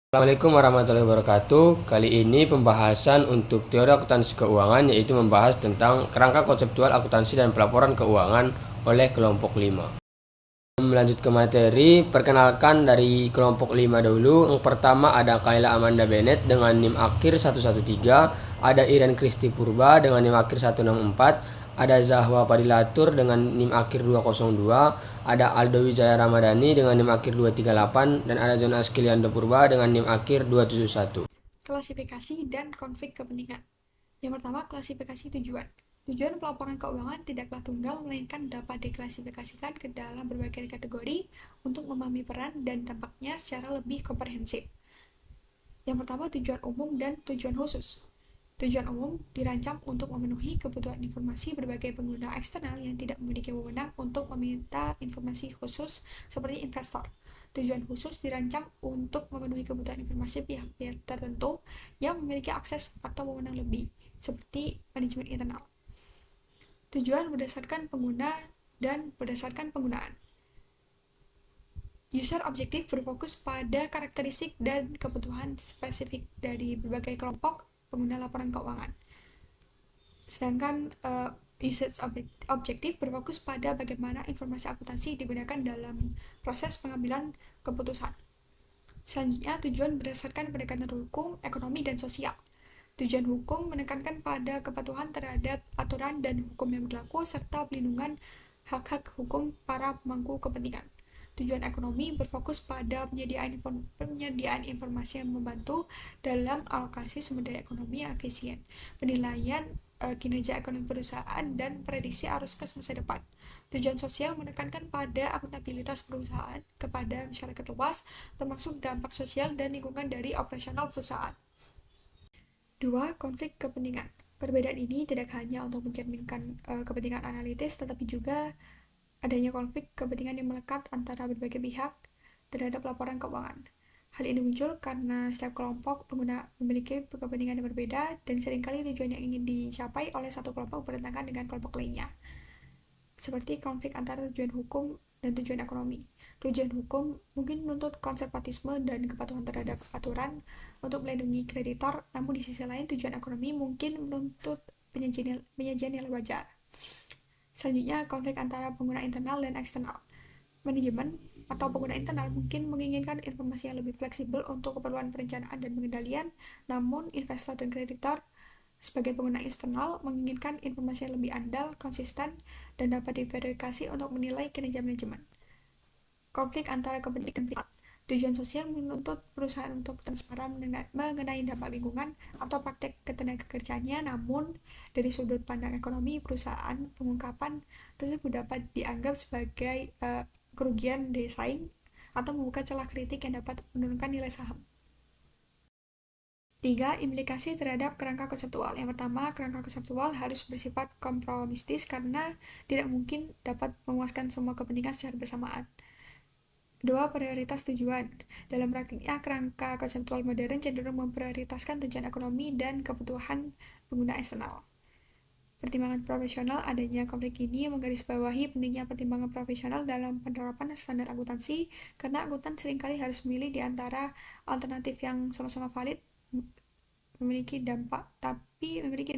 Assalamualaikum warahmatullahi wabarakatuh. Kali ini pembahasan untuk teori akuntansi keuangan yaitu membahas tentang kerangka konseptual akuntansi dan pelaporan keuangan oleh kelompok 5. Melanjut ke materi, perkenalkan dari kelompok 5 dulu. Yang pertama ada Kayla Amanda Bennett dengan NIM akhir 113, ada Iren Kristi Purba dengan NIM akhir 164, ada Zahwa Padilatur dengan NIM akhir 202, ada Aldo Wijaya Ramadhani dengan NIM akhir 238, dan ada Jonas Kiliando Purba dengan NIM akhir 271. Klasifikasi dan konflik kepentingan. Yang pertama, klasifikasi tujuan. Tujuan pelaporan keuangan tidaklah tunggal, melainkan dapat diklasifikasikan ke dalam berbagai kategori untuk memahami peran dan dampaknya secara lebih komprehensif. Yang pertama, tujuan umum dan tujuan khusus. Tujuan umum dirancang untuk memenuhi kebutuhan informasi berbagai pengguna eksternal yang tidak memiliki wewenang untuk meminta informasi khusus seperti investor. Tujuan khusus dirancang untuk memenuhi kebutuhan informasi pihak-pihak tertentu yang memiliki akses atau wewenang lebih, seperti manajemen internal. Tujuan berdasarkan pengguna dan berdasarkan penggunaan. User objektif berfokus pada karakteristik dan kebutuhan spesifik dari berbagai kelompok pengguna laporan keuangan. Sedangkan usage objektif berfokus pada bagaimana informasi akuntansi digunakan dalam proses pengambilan keputusan. Selanjutnya, tujuan berdasarkan pendekatan hukum, ekonomi, dan sosial. Tujuan hukum menekankan pada kepatuhan terhadap aturan dan hukum yang berlaku serta pelindungan hak-hak hukum para pemangku kepentingan. Tujuan ekonomi berfokus pada penyediaan informasi yang membantu dalam alokasi sumber daya ekonomi yang efisien, penilaian kinerja ekonomi perusahaan, dan prediksi arus kas masa depan. Tujuan sosial menekankan pada akuntabilitas perusahaan kepada masyarakat luas, termasuk dampak sosial dan lingkungan dari operasional perusahaan. 2. Konflik kepentingan. Perbedaan ini tidak hanya untuk mencerminkan kepentingan analitis, tetapi juga adanya konflik kepentingan yang melekat antara berbagai pihak terhadap laporan keuangan. Hal ini muncul karena setiap kelompok pengguna memiliki kepentingan yang berbeda dan seringkali tujuan yang ingin dicapai oleh satu kelompok bertentangan dengan kelompok lainnya, seperti konflik antara tujuan hukum dan tujuan ekonomi. Tujuan hukum mungkin menuntut konservatisme dan kepatuhan terhadap aturan untuk melindungi kreditor, namun di sisi lain tujuan ekonomi mungkin menuntut penyajian yang wajar. Selanjutnya, konflik antara pengguna internal dan eksternal. Manajemen atau pengguna internal mungkin menginginkan informasi yang lebih fleksibel untuk keperluan perencanaan dan pengendalian, namun investor dan kreditor sebagai pengguna eksternal menginginkan informasi yang lebih andal, konsisten, dan dapat diverifikasi untuk menilai kinerja manajemen. Konflik antara kepentingan pihak. Tujuan sosial menuntut perusahaan untuk transparan mengenai dampak lingkungan atau praktek ketenagakerjaannya, namun dari sudut pandang ekonomi perusahaan, pengungkapan tersebut dapat dianggap sebagai kerugian dari saing atau membuka celah kritik yang dapat menurunkan nilai saham. 3. Implikasi terhadap kerangka konseptual. Yang pertama, kerangka konseptual harus bersifat kompromistis karena tidak mungkin dapat memuaskan semua kepentingan secara bersamaan. 2. Prioritas tujuan. Dalam praktiknya, kerangka konseptual modern cenderung memprioritaskan tujuan ekonomi dan kebutuhan pengguna eksternal. Pertimbangan profesional. Adanya konflik ini menggarisbawahi pentingnya pertimbangan profesional dalam penerapan standar akuntansi, karena akuntan seringkali harus memilih di antara alternatif yang sama-sama valid tapi memiliki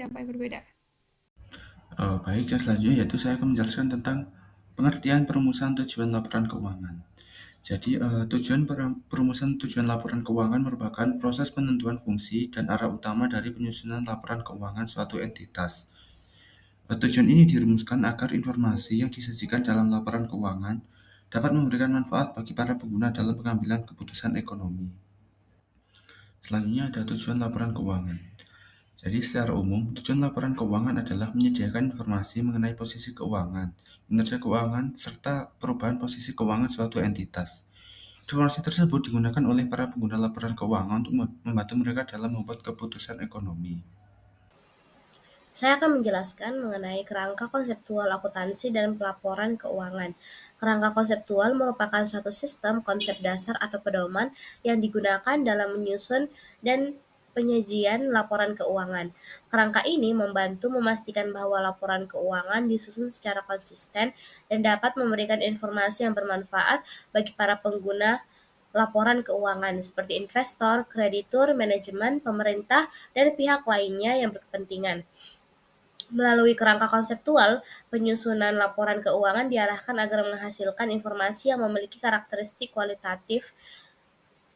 dampak yang berbeda. Baik, yang selanjutnya yaitu saya akan menjelaskan tentang pengertian perumusan tujuan laporan keuangan. Jadi, perumusan tujuan laporan keuangan merupakan proses penentuan fungsi dan arah utama dari penyusunan laporan keuangan suatu entitas. Tujuan ini dirumuskan agar informasi yang disajikan dalam laporan keuangan dapat memberikan manfaat bagi para pengguna dalam pengambilan keputusan ekonomi. Selanjutnya ada tujuan laporan keuangan. Jadi secara umum, tujuan laporan keuangan adalah menyediakan informasi mengenai posisi keuangan, kinerja keuangan, serta perubahan posisi keuangan suatu entitas. Informasi tersebut digunakan oleh para pengguna laporan keuangan untuk membantu mereka dalam membuat keputusan ekonomi. Saya akan menjelaskan mengenai kerangka konseptual akuntansi dan pelaporan keuangan. Kerangka konseptual merupakan suatu sistem konsep dasar atau pedoman yang digunakan dalam menyusun dan penyajian laporan keuangan. Kerangka ini membantu memastikan bahwa laporan keuangan disusun secara konsisten dan dapat memberikan informasi yang bermanfaat bagi para pengguna laporan keuangan seperti investor, kreditur, manajemen, pemerintah, dan pihak lainnya yang berkepentingan. Melalui kerangka konseptual, penyusunan laporan keuangan diarahkan agar menghasilkan informasi yang memiliki karakteristik kualitatif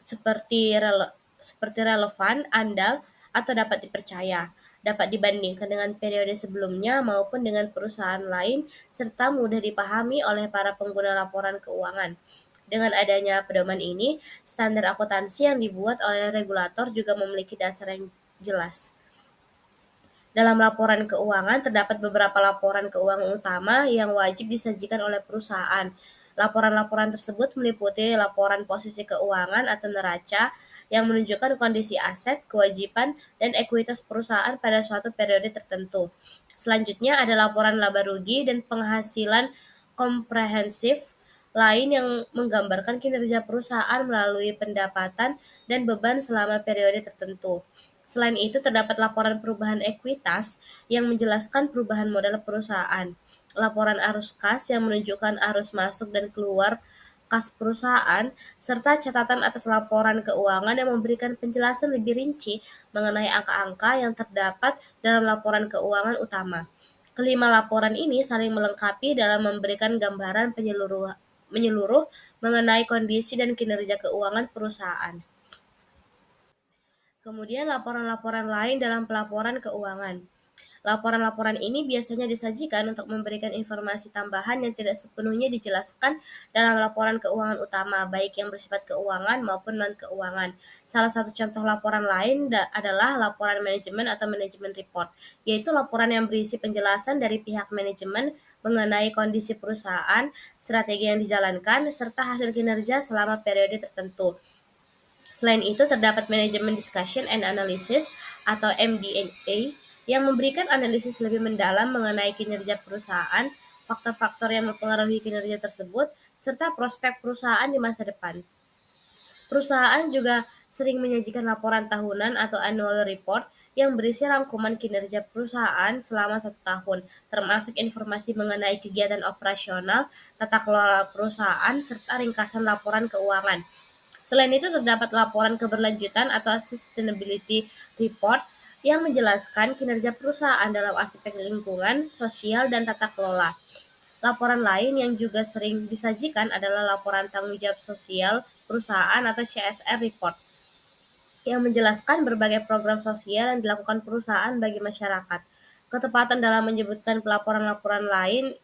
seperti relevan, andal, atau dapat dipercaya, dapat dibandingkan dengan periode sebelumnya maupun dengan perusahaan lain, serta mudah dipahami oleh para pengguna laporan keuangan. Dengan adanya pedoman ini, standar akuntansi yang dibuat oleh regulator juga memiliki dasar yang jelas. Dalam laporan keuangan, terdapat beberapa laporan keuangan utama yang wajib disajikan oleh perusahaan. Laporan-laporan tersebut meliputi laporan posisi keuangan atau neraca yang menunjukkan kondisi aset, kewajiban, dan ekuitas perusahaan pada suatu periode tertentu. Selanjutnya ada laporan laba rugi dan penghasilan komprehensif lain yang menggambarkan kinerja perusahaan melalui pendapatan dan beban selama periode tertentu. Selain itu, terdapat laporan perubahan ekuitas yang menjelaskan perubahan modal perusahaan, laporan arus kas yang menunjukkan arus masuk dan keluar kas perusahaan, serta catatan atas laporan keuangan yang memberikan penjelasan lebih rinci mengenai angka-angka yang terdapat dalam laporan keuangan utama. Kelima laporan ini saling melengkapi dalam memberikan gambaran menyeluruh mengenai kondisi dan kinerja keuangan perusahaan. Kemudian laporan-laporan lain dalam pelaporan keuangan. Laporan-laporan ini biasanya disajikan untuk memberikan informasi tambahan yang tidak sepenuhnya dijelaskan dalam laporan keuangan utama, baik yang bersifat keuangan maupun non-keuangan. Salah satu contoh laporan lain adalah laporan manajemen atau manajemen report, yaitu laporan yang berisi penjelasan dari pihak manajemen mengenai kondisi perusahaan, strategi yang dijalankan, serta hasil kinerja selama periode tertentu. Selain itu, terdapat manajemen discussion and analysis atau MD&A yang memberikan analisis lebih mendalam mengenai kinerja perusahaan, faktor-faktor yang mempengaruhi kinerja tersebut, serta prospek perusahaan di masa depan. Perusahaan juga sering menyajikan laporan tahunan atau annual report yang berisi rangkuman kinerja perusahaan selama 1 tahun, termasuk informasi mengenai kegiatan operasional, tata kelola perusahaan, serta ringkasan laporan keuangan. Selain itu, terdapat laporan keberlanjutan atau sustainability report yang menjelaskan kinerja perusahaan dalam aspek lingkungan, sosial, dan tata kelola. Laporan lain yang juga sering disajikan adalah laporan tanggung jawab sosial perusahaan atau CSR report, yang menjelaskan berbagai program sosial yang dilakukan perusahaan bagi masyarakat. Ketepatan dalam menyebutkan pelaporan-laporan lain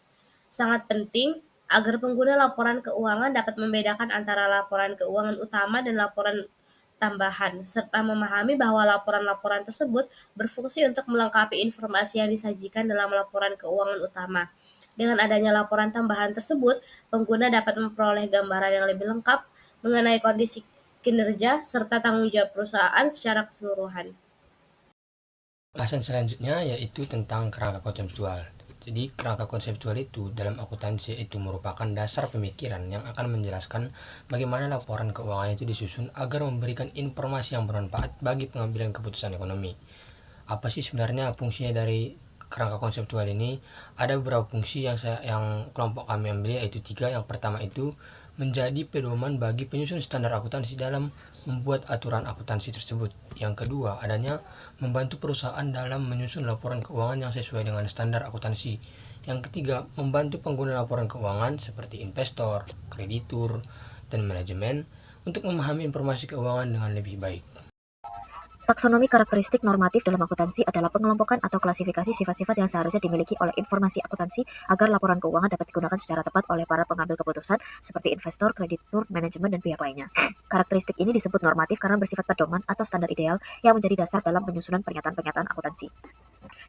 sangat penting agar pengguna laporan keuangan dapat membedakan antara laporan keuangan utama dan laporan tambahan, serta memahami bahwa laporan-laporan tersebut berfungsi untuk melengkapi informasi yang disajikan dalam laporan keuangan utama. Dengan adanya laporan tambahan tersebut, pengguna dapat memperoleh gambaran yang lebih lengkap mengenai kondisi kinerja serta tanggung jawab perusahaan secara keseluruhan. Bahasan selanjutnya yaitu tentang kerangka konseptual. Jadi kerangka konseptual itu dalam akuntansi itu merupakan dasar pemikiran yang akan menjelaskan bagaimana laporan keuangan itu disusun agar memberikan informasi yang bermanfaat bagi pengambilan keputusan ekonomi. Apa sih sebenarnya fungsinya dari kerangka konseptual ini? Ada beberapa fungsi yang kelompok kami ambil, yaitu 3. Yang pertama itu menjadi pedoman bagi penyusun standar akuntansi dalam membuat aturan akuntansi tersebut. Yang kedua, adanya membantu perusahaan dalam menyusun laporan keuangan yang sesuai dengan standar akuntansi. Yang ketiga, membantu pengguna laporan keuangan seperti investor, kreditur, dan manajemen untuk memahami informasi keuangan dengan lebih baik. Taksonomi karakteristik normatif dalam akuntansi adalah pengelompokan atau klasifikasi sifat-sifat yang seharusnya dimiliki oleh informasi akuntansi agar laporan keuangan dapat digunakan secara tepat oleh para pengambil keputusan seperti investor, kreditur, manajemen, dan pihak lainnya. Karakteristik ini disebut normatif karena bersifat pedoman atau standar ideal yang menjadi dasar dalam penyusunan pernyataan-pernyataan akuntansi.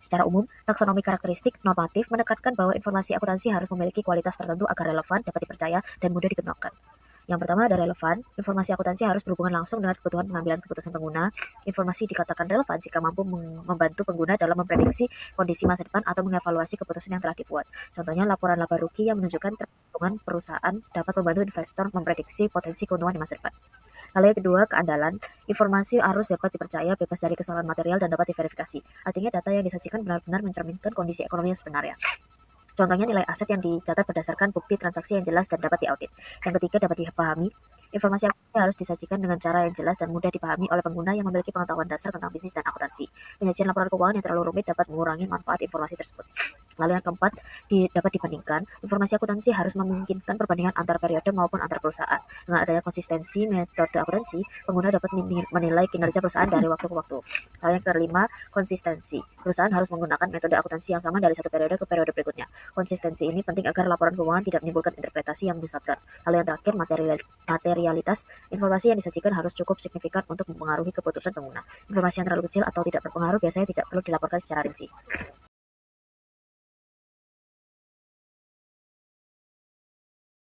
Secara umum, taksonomi karakteristik normatif menekankan bahwa informasi akuntansi harus memiliki kualitas tertentu agar relevan, dapat dipercaya, dan mudah dikembangkan. Yang pertama ada relevan. Informasi akuntansi harus berhubungan langsung dengan kebutuhan pengambilan keputusan pengguna. Informasi dikatakan relevan jika mampu membantu pengguna dalam memprediksi kondisi masa depan atau mengevaluasi keputusan yang telah dibuat. Contohnya laporan laba rugi yang menunjukkan keuntungan perusahaan dapat membantu investor memprediksi potensi keuntungan di masa depan. Lalu yang kedua, keandalan. Informasi harus dapat dipercaya, bebas dari kesalahan material, dan dapat diverifikasi. Artinya data yang disajikan benar-benar mencerminkan kondisi ekonomi yang sebenarnya. Contohnya nilai aset yang dicatat berdasarkan bukti transaksi yang jelas dan dapat diaudit. Yang ketiga, dapat dipahami. Informasi akuntansi harus disajikan dengan cara yang jelas dan mudah dipahami oleh pengguna yang memiliki pengetahuan dasar tentang bisnis dan akuntansi. Penyajian laporan keuangan yang terlalu rumit dapat mengurangi manfaat informasi tersebut. Lalu yang keempat, dapat dibandingkan. Informasi akuntansi harus memungkinkan perbandingan antar periode maupun antar perusahaan. Dengan adanya konsistensi metode akuntansi, pengguna dapat menilai kinerja perusahaan dari waktu ke waktu. Lalu yang kelima, konsistensi. Perusahaan harus menggunakan metode akuntansi yang sama dari satu periode ke periode berikutnya. Konsistensi ini penting agar laporan keuangan tidak menimbulkan interpretasi yang menyesatkan. Lalu yang terakhir, materialitas. Informasi yang disajikan harus cukup signifikan untuk mempengaruhi keputusan pengguna. Informasi yang terlalu kecil atau tidak berpengaruh biasanya tidak perlu dilaporkan secara rinci.